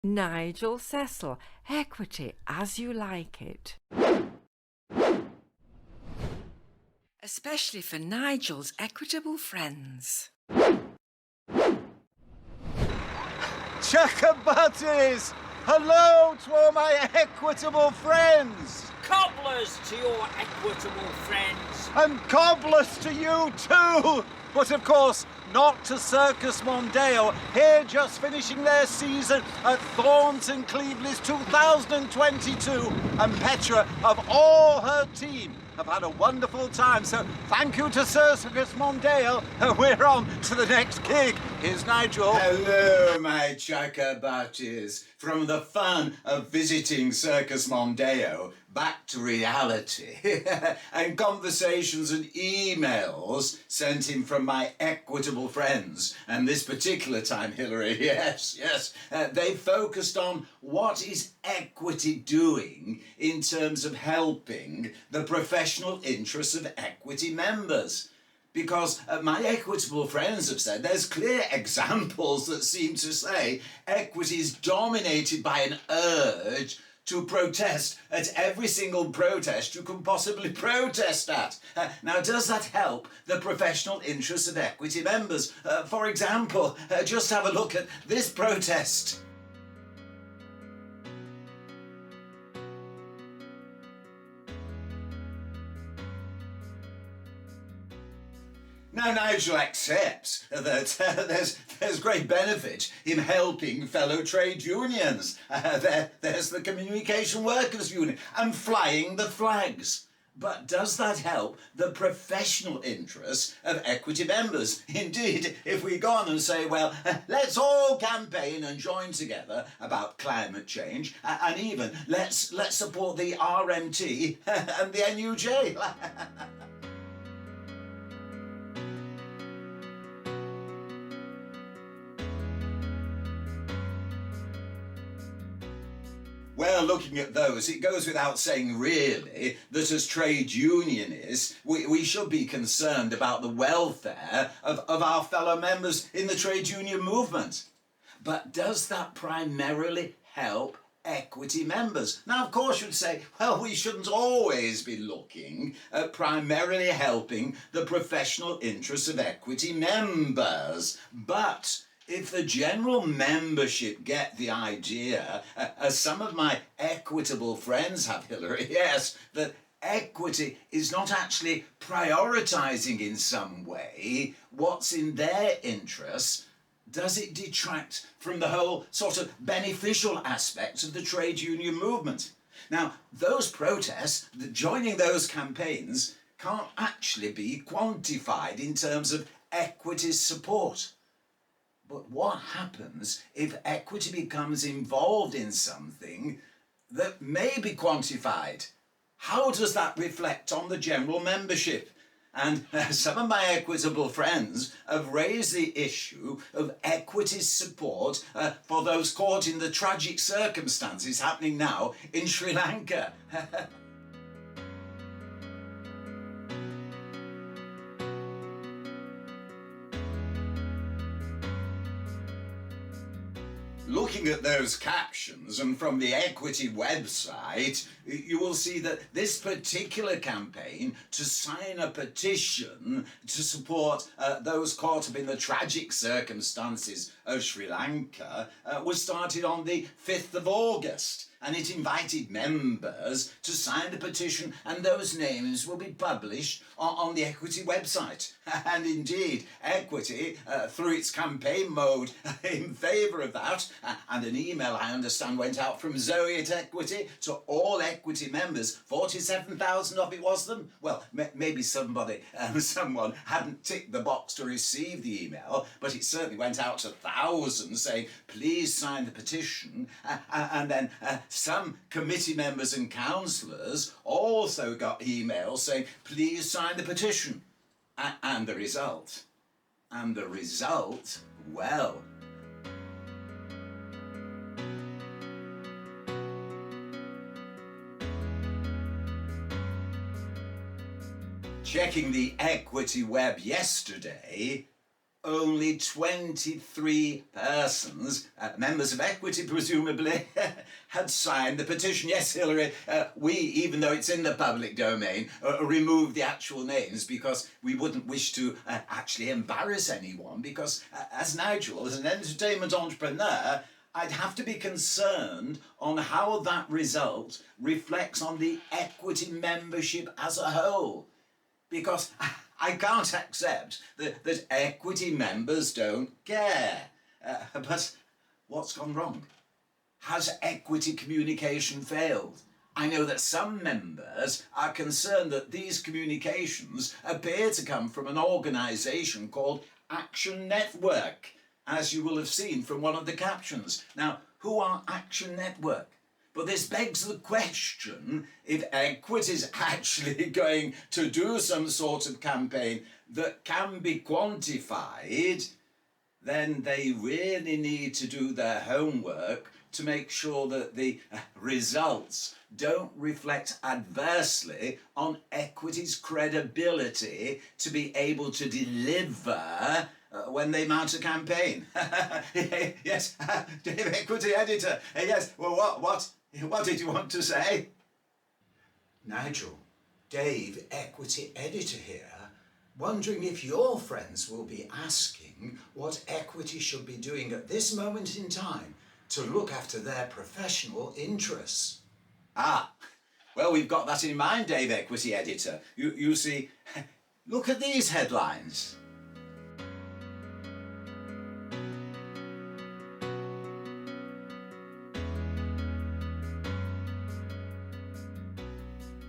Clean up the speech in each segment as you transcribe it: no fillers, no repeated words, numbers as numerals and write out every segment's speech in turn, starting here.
Nigel Cecil, equity as you like it. Especially for Nigel's equitable friends. Chuckabutties! Hello to all my equitable friends! Cobblers to your equitable friends. And cobblers to you too! But of course, not to Circus Mondeo, here just finishing their season at Thornton Cleveley's 2022. And Petra, of all her team, have had a wonderful time. So thank you to Circus Mondeo. We're on to the next gig. Here's Nigel. Hello, my chuckabutties. From the fun of visiting Circus Mondeo back to reality and conversations and emails sent in from my equitable friends. And this particular time, Hilary, yes, they focused on what is equity doing in terms of helping the professional interests of equity members. Because my equitable friends have said there's clear examples that seem to say equity is dominated by an urge to protest at every single protest you can possibly protest at. Now, does that help the professional interests of equity members? For example, just have a look at this protest. Now, Nigel accepts that there's great benefit in helping fellow trade unions. There's the Communication Workers Union and flying the flags. But does that help the professional interests of equity members? Indeed, if we go on and say, well, let's all campaign and join together about climate change, and even let's support the RMT and the NUJ. Well, looking at those, it goes without saying, really, that as trade unionists, we should be concerned about the welfare of our fellow members in the trade union movement. But does that primarily help equity members? Now, of course, you'd say, well, we shouldn't always be looking at primarily helping the professional interests of equity members. But if the general membership get the idea, as some of my equitable friends have, Hilary, yes, that equity is not actually prioritising in some way what's in their interests, does it detract from the whole sort of beneficial aspects of the trade union movement? Now, those protests, joining those campaigns, can't actually be quantified in terms of equity's support. But what happens if equity becomes involved in something that may be quantified? How does that reflect on the general membership? And some of my equitable friends have raised the issue of equity's support for those caught in the tragic circumstances happening now in Sri Lanka. Looking at those captions and from the Equity website, you will see that this particular campaign to sign a petition to support those caught up in the tragic circumstances of Sri Lanka was started on the 5th of August. And it invited members to sign the petition, and those names will be published on the Equity website. And indeed, Equity, through its campaign mode in favour of that, and an email, I understand, went out from Zoe at Equity to all Equity members, 47,000 of it was them. Well, maybe someone hadn't ticked the box to receive the email, but it certainly went out to thousands saying, please sign the petition, and then some committee members and councillors also got emails saying, please sign the petition. And the result? Well, checking the Equity web yesterday, only 23 persons, members of Equity presumably, had signed the petition. Yes, Hilary, we, even though it's in the public domain, removed the actual names because we wouldn't wish to actually embarrass anyone, because as Nigel, as an entertainment entrepreneur, I'd have to be concerned on how that result reflects on the Equity membership as a whole. Because I can't accept that Equity members don't care. But what's gone wrong? Has Equity communication failed? I know that some members are concerned that these communications appear to come from an organisation called Action Network, as you will have seen from one of the captions. Now, who are Action Network? But this begs the question, if Equity is actually going to do some sort of campaign that can be quantified, then they really need to do their homework to make sure that the results don't reflect adversely on Equity's credibility to be able to deliver when they mount a campaign. Yes, Dave, Equity editor. Yes, well, what did you want to say? Nigel, Dave, Equity editor here, wondering if your friends will be asking what Equity should be doing at this moment in time to look after their professional interests. Ah, well, we've got that in mind, Dave, Equity editor. You see, look at these headlines.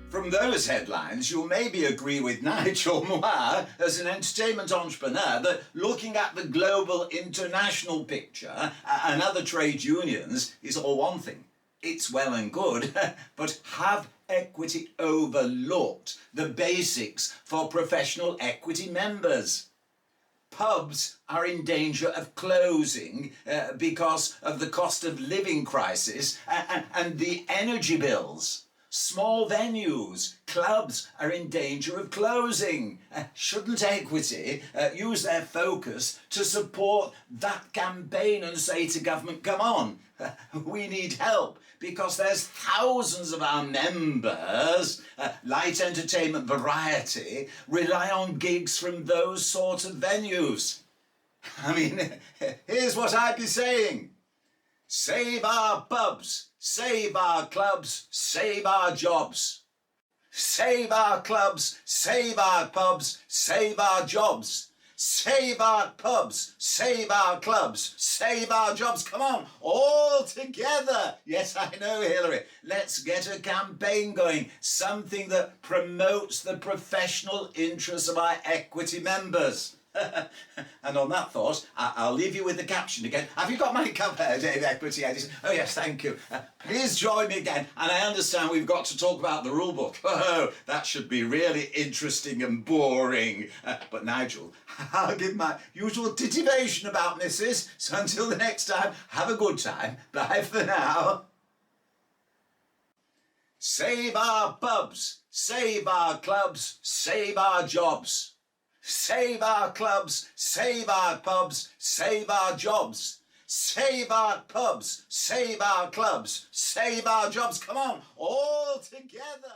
From those headlines, you'll maybe agree with Nigel, moi, as an entertainment entrepreneur, that looking at the global international picture and other trade unions is all one thing. It's well and good, but have Equity overlooked the basics for professional Equity members? Pubs are in danger of closing because of the cost of living crisis and the energy bills. Small venues, clubs are in danger of closing. Shouldn't Equity use their focus to support that campaign and say to government, come on, we need help, because there's thousands of our members, light entertainment variety, rely on gigs from those sorts of venues. I mean, here's what I'd be saying. Save our pubs, save our clubs, save our jobs. Save our clubs, save our pubs, save our jobs. Save our pubs, save our clubs, save our jobs. Come on, all together. Yes, I know, Hilary. Let's get a campaign going, something that promotes the professional interests of our Equity members. And on that thought, I'll leave you with the caption again. Have you got my cover, Dave, Equity editor? Oh yes, thank you. Please join me again. And I understand we've got to talk about the rule book. Oh, that should be really interesting and boring. But Nigel, I'll give my usual titivation about missus. So until the next time, have a good time. Bye for now. Save our pubs, save our clubs, save our jobs. Save our clubs, save our pubs, save our jobs. Save our pubs, save our clubs, save our jobs. Come on, all together.